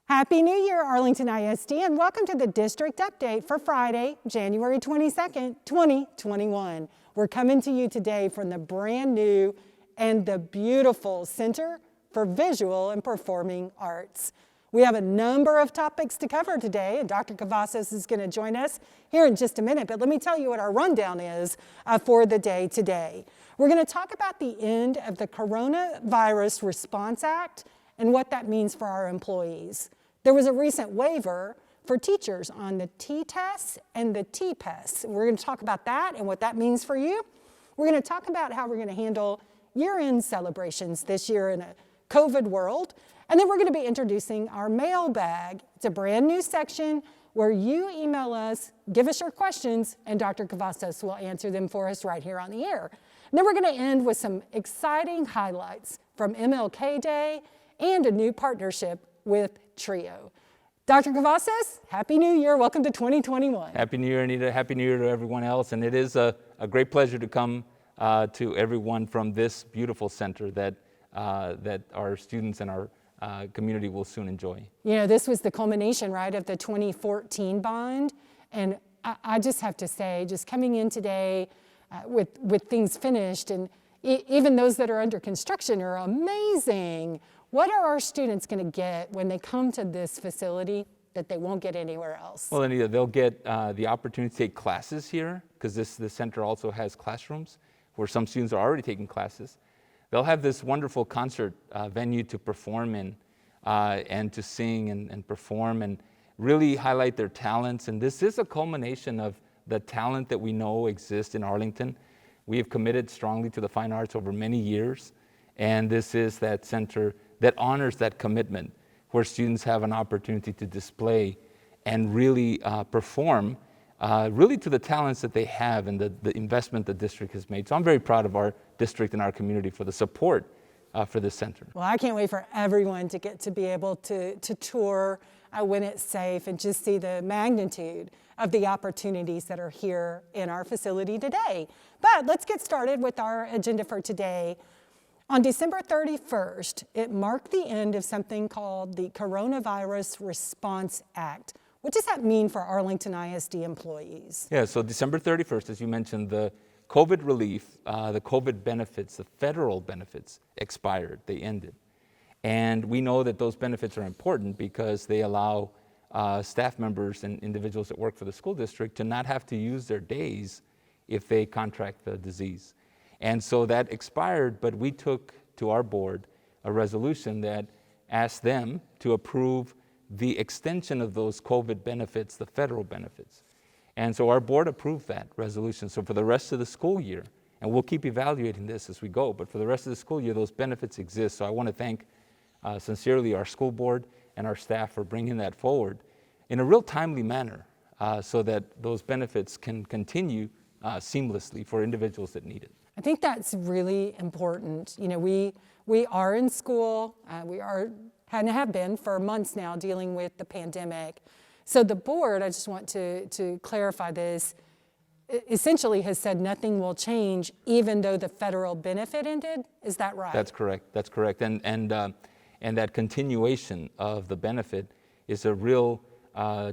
Happy New Year, Arlington ISD, and welcome to the District Update for Friday, January 22nd, 2021. We're coming to you today from the brand new and the beautiful Center for Visual and Performing Arts. We have a number of topics to cover today, and Dr. Cavazos is going to join us here in just a minute, but let me tell you what our rundown is for the day today. We're going to talk about the end of the Coronavirus Response Act and what that means for our employees. There was a recent waiver for teachers on the T-TESS and the T-PESS. We're going to talk about that and what that means for you. We're going to talk about how we're going to handle year-end celebrations this year in a COVID world. And then we're going to be introducing our Mailbag. It's a brand new section where you email us, give us your questions, and Dr. Cavazos will answer them for us right here on the air. And then we're going to end with some exciting highlights from MLK Day and a new partnership with Trio. Dr. Cavazos, Happy New Year. Welcome to 2021. Happy New Year, Anita. Happy New Year to everyone else. And it is a great pleasure to come to everyone from this beautiful center that our students and our community will soon enjoy. You know, this was the culmination, right, of the 2014 bond. And I just have to say, just coming in today with things finished, and even those that are under construction are amazing. What are our students going to get when they come to this facility that they won't get anywhere else? Well, Anita, they'll get the opportunity to take classes here, because the center also has classrooms where some students are already taking classes. They'll have this wonderful concert venue to perform in and to sing and perform and really highlight their talents. And this is a culmination of the talent that we know exists in Arlington. We have committed strongly to the fine arts over many years, and this is that center that honors that commitment, where students have an opportunity to display and really perform really to the talents that they have and the investment the district has made. So I'm very proud of our district and our community for the support for this center. Well, I can't wait for everyone to get to be able to tour when it's safe and just see the magnitude of the opportunities that are here in our facility today. But let's get started with our agenda for today. On December 31st, it marked the end of something called the Coronavirus Response Act. What does that mean for Arlington ISD employees? Yeah, so December 31st, as you mentioned, the COVID relief, the COVID benefits, the federal benefits expired, they ended. And we know that those benefits are important because they allow staff members and individuals that work for the school district to not have to use their days if they contract the disease. And so that expired, but we took to our board a resolution that asked them to approve the extension of those COVID benefits, the federal benefits. And so our board approved that resolution. So for the rest of the school year, and we'll keep evaluating this as we go, but for the rest of the school year, those benefits exist. So I want to thank sincerely our school board and our staff for bringing that forward in a real timely manner so that those benefits can continue seamlessly for individuals that need it. I think that's really important. You know, we are in school, we have been for months now dealing with the pandemic. So the board, I just want to clarify this, essentially has said nothing will change even though the federal benefit ended. Is that right? That's correct. That's correct. And that continuation of the benefit is a real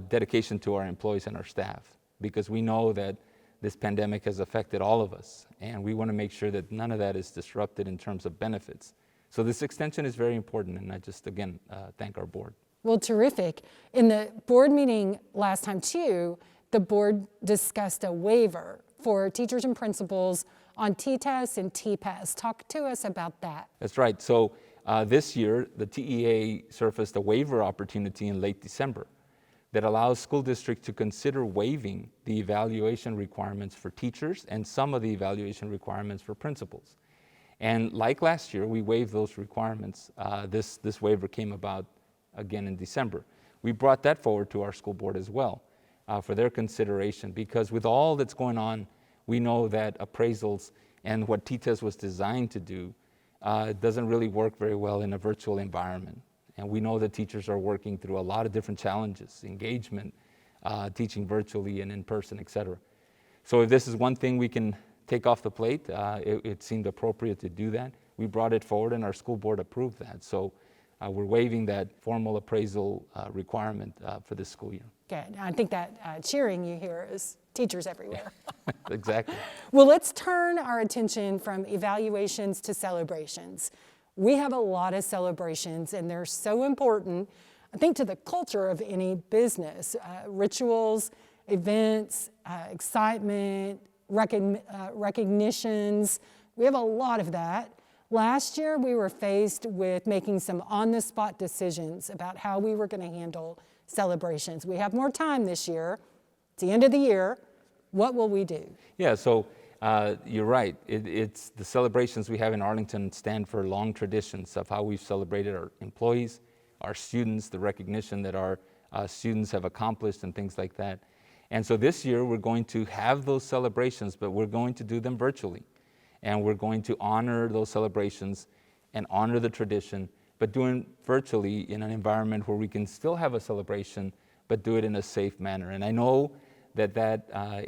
dedication to our employees and our staff, because we know that this pandemic has affected all of us, and we want to make sure that none of that is disrupted in terms of benefits. So this extension is very important, and I just, again, thank our board. Well, terrific. In the board meeting last time, too, the board discussed a waiver for teachers and principals on T-TESS and T-PESS. Talk to us about that. That's right. So this year, the TEA surfaced a waiver opportunity in late December that allows school districts to consider waiving the evaluation requirements for teachers and some of the evaluation requirements for principals. And like last year, we waived those requirements. This waiver came about again in December. We brought that forward to our school board as well for their consideration, because with all that's going on, we know that appraisals and what T-TESS was designed to do doesn't really work very well in a virtual environment. And we know that teachers are working through a lot of different challenges, engagement, teaching virtually and in person, et cetera. So if this is one thing we can take off the plate, it seemed appropriate to do that. We brought it forward and our school board approved that. So we're waiving that formal appraisal requirement for this school year. Good. I think that cheering you hear is teachers everywhere. Exactly. Well, let's turn our attention from evaluations to celebrations. We have a lot of celebrations, and they're so important, I think, to the culture of any business. Rituals, events, excitement, recognitions. We have a lot of that. Last year, we were faced with making some on-the-spot decisions about how we were going to handle celebrations. We have more time this year. It's the end of the year. What will we do? Yeah, so you're right. It's the celebrations we have in Arlington stand for long traditions of how we've celebrated our employees, our students, the recognition that our students have accomplished and things like that. And so this year we're going to have those celebrations, but we're going to do them virtually. And we're going to honor those celebrations and honor the tradition, but doing virtually in an environment where we can still have a celebration, but do it in a safe manner. And I know that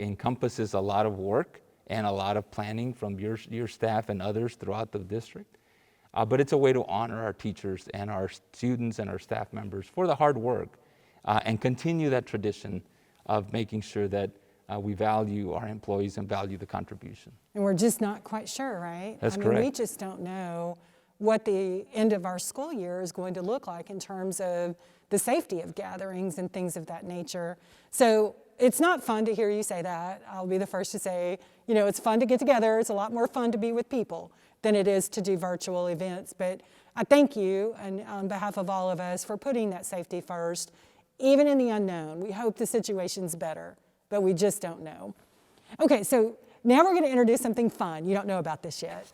encompasses a lot of work and a lot of planning from your staff and others throughout the district. But it's a way to honor our teachers and our students and our staff members for the hard work and continue that tradition of making sure that we value our employees and value the contribution. And we're just not quite sure, right? That's correct. We just don't know what the end of our school year is going to look like in terms of the safety of gatherings and things of that nature. So it's not fun to hear you say that. I'll be the first to say, you know, it's fun to get together. It's a lot more fun to be with people than it is to do virtual events. But I thank you, and on behalf of all of us, for putting that safety first, even in the unknown. We hope the situation's better, but we just don't know. Okay, so now we're going to introduce something fun. You don't know about this yet.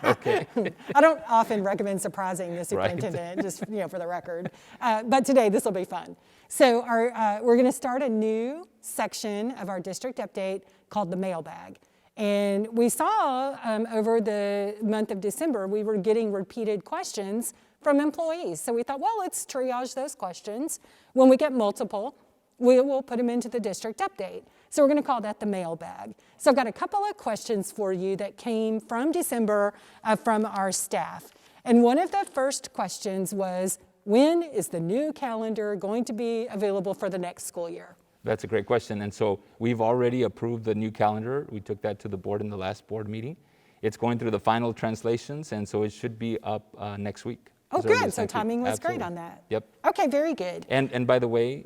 Okay. I don't often recommend surprising the superintendent, Right. just for the record. But today, this will be fun. So we're going to start a new section of our district update called the Mailbag. And we saw over the month of December, we were getting repeated questions from employees. So we thought, well, let's triage those questions. When we get multiple, we will put them into the district update. So we're going to call that the Mailbag. So I've got a couple of questions for you that came from December from our staff. And one of the first questions was, when is the new calendar going to be available for the next school year? That's a great question. And so we've already approved the new calendar. We took that to the board in the last board meeting. It's going through the final translations, and so it should be up next week. Oh, good. So timing was great on that. Yep. Okay, very good. And by the way,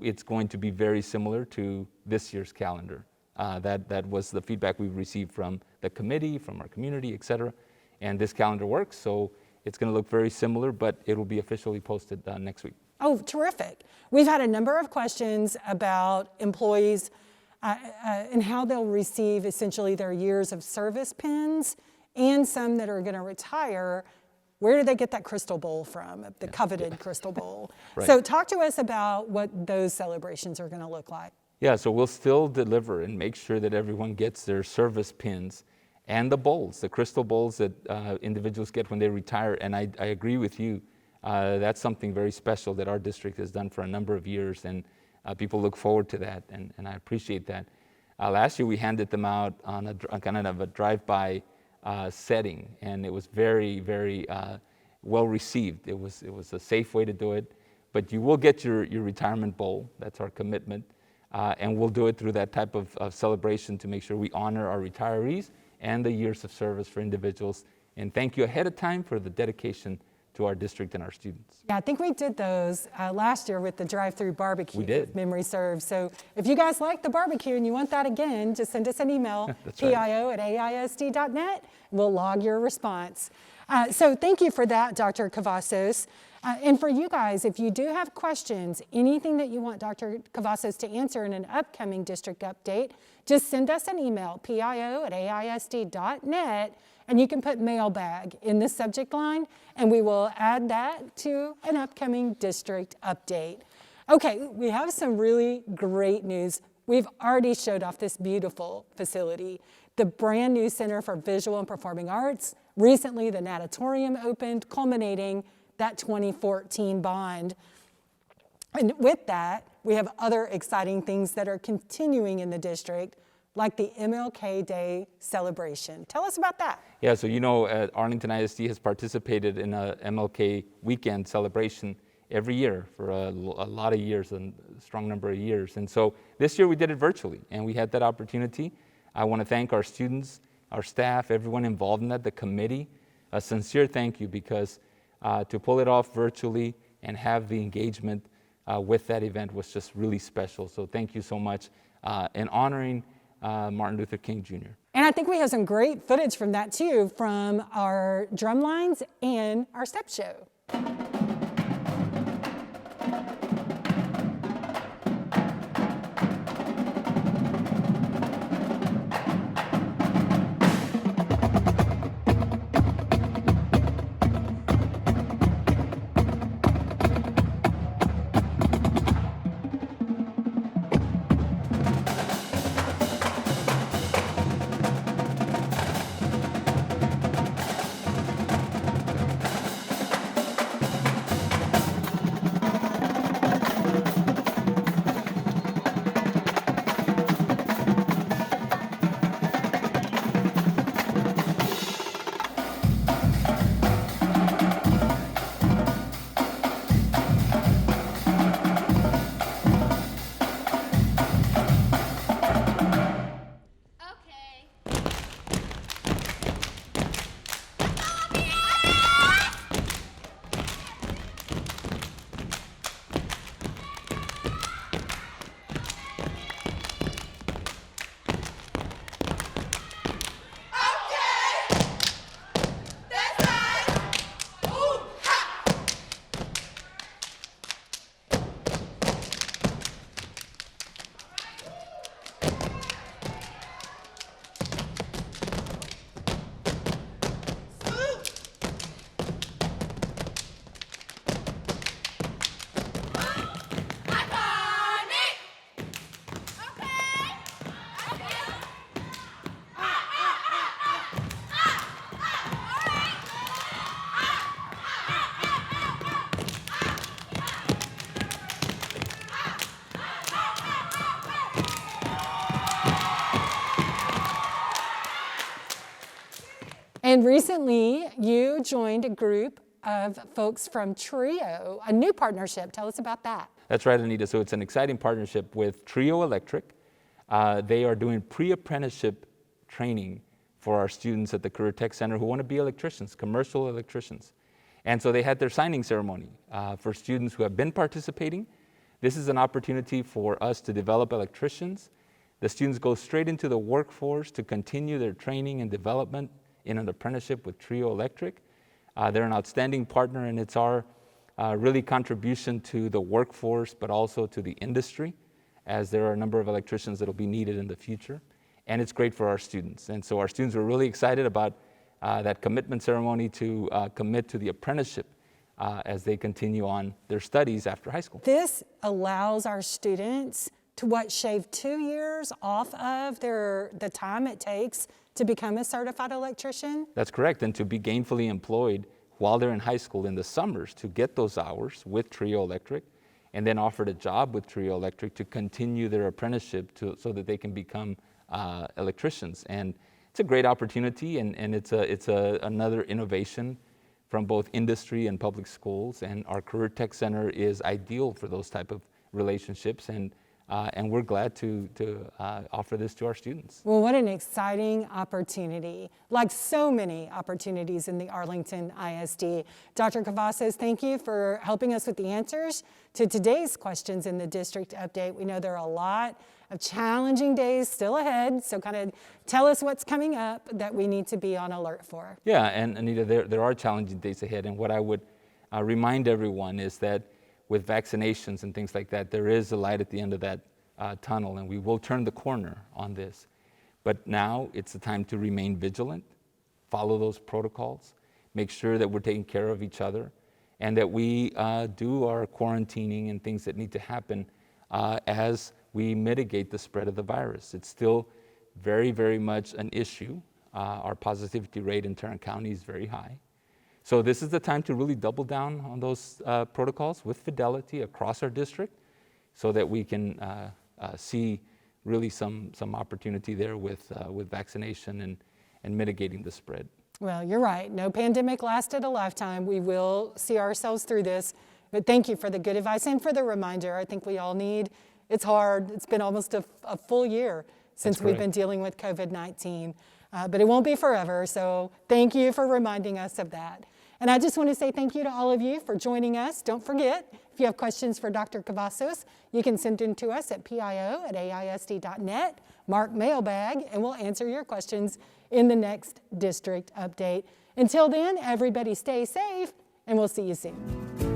it's going to be very similar to this year's calendar. That was the feedback we've received from the committee, from our community, et cetera. And this calendar works, so it's going to look very similar, but it will be officially posted next week. Oh, terrific. We've had a number of questions about employees and how they'll receive essentially their years of service pins, and some that are going to retire. Where do they get that crystal bowl from, the coveted crystal bowl? Right. So talk to us about what those celebrations are going to look like. Yeah, so we'll still deliver and make sure that everyone gets their service pins and the bowls, the crystal bowls that individuals get when they retire. And I agree with you. That's something very special that our district has done for a number of years, and people look forward to that, and I appreciate that. Last year we handed them out on a kind of a drive-by setting, and it was very, very well received. It was a safe way to do it, but you will get your retirement bowl. That's our commitment, and we'll do it through that type of celebration to make sure we honor our retirees and the years of service for individuals. And thank you ahead of time for the dedication to our district and our students. Yeah, I think we did those last year with the drive-through barbecue. We did. If memory serves. So if you guys like the barbecue and you want that again, just send us an email, pio@AISD.net. We'll log your response. So thank you for that, Dr. Cavazos. And for you guys, if you do have questions, anything that you want Dr. Cavazos to answer in an upcoming district update, just send us an email, pio@AISD.net, and you can put Mailbag in the subject line, and we will add that to an upcoming district update. Okay, we have some really great news. We've already showed off this beautiful facility, the brand new Center for Visual and Performing Arts. Recently, the natatorium opened, culminating that 2014 bond. And with that, we have other exciting things that are continuing in the district. like the MLK Day celebration. Tell us about that. Yeah, so Arlington ISD has participated in a MLK weekend celebration every year for a lot of years, a strong number of years. And so this year we did it virtually, and we had that opportunity. I want to thank our students, our staff, everyone involved in that, the committee. A sincere thank you, because to pull it off virtually and have the engagement with that event was just really special. So thank you so much in honoring Martin Luther King Jr. And I think we have some great footage from that too, from our drum lines and our step show. And recently, you joined a group of folks from TRIO, a new partnership. Tell us about that. That's right, Anita. So it's an exciting partnership with TRIO Electric. They are doing pre-apprenticeship training for our students at the Career Tech Center who want to be electricians, commercial electricians. And so they had their signing ceremony for students who have been participating. This is an opportunity for us to develop electricians. The students go straight into the workforce to continue their training and development in an apprenticeship with TRIO Electric. They're an outstanding partner, and it's our really contribution to the workforce, but also to the industry, as there are a number of electricians that will be needed in the future. And it's great for our students. And so our students were really excited about that commitment ceremony to commit to the apprenticeship as they continue on their studies after high school. This allows our students to shave 2 years off of the time it takes to become a certified electrician? That's correct, and to be gainfully employed while they're in high school in the summers to get those hours with TRIO Electric, and then offered a job with TRIO Electric to continue their apprenticeship so that they can become electricians. And it's a great opportunity, and it's another innovation from both industry and public schools, and our Career Tech Center is ideal for those type of relationships, and we're glad to offer this to our students. Well, what an exciting opportunity, like so many opportunities in the Arlington ISD. Dr. Cavazos, thank you for helping us with the answers to today's questions in the district update. We know there are a lot of challenging days still ahead, so kind of tell us what's coming up that we need to be on alert for. Yeah, and Anita, there are challenging days ahead, and what I would remind everyone is that with vaccinations and things like that, there is a light at the end of that tunnel, and we will turn the corner on this. But now it's the time to remain vigilant, follow those protocols, make sure that we're taking care of each other, and that we do our quarantining and things that need to happen as we mitigate the spread of the virus. It's still very, very much an issue. Our positivity rate in Tarrant County is very high. So this is the time to really double down on those protocols with fidelity across our district so that we can see really some opportunity there with vaccination and mitigating the spread. Well, you're right. No pandemic lasted a lifetime. We will see ourselves through this. But thank you for the good advice and for the reminder. I think we all need. It's hard. It's been almost a full year since we've been dealing with COVID-19. But it won't be forever. So thank you for reminding us of that. And I just want to say thank you to all of you for joining us. Don't forget, if you have questions for Dr. Cavazos, you can send them to us at pio@aisd.net, mark Mailbag, and we'll answer your questions in the next district update. Until then, everybody stay safe, and we'll see you soon.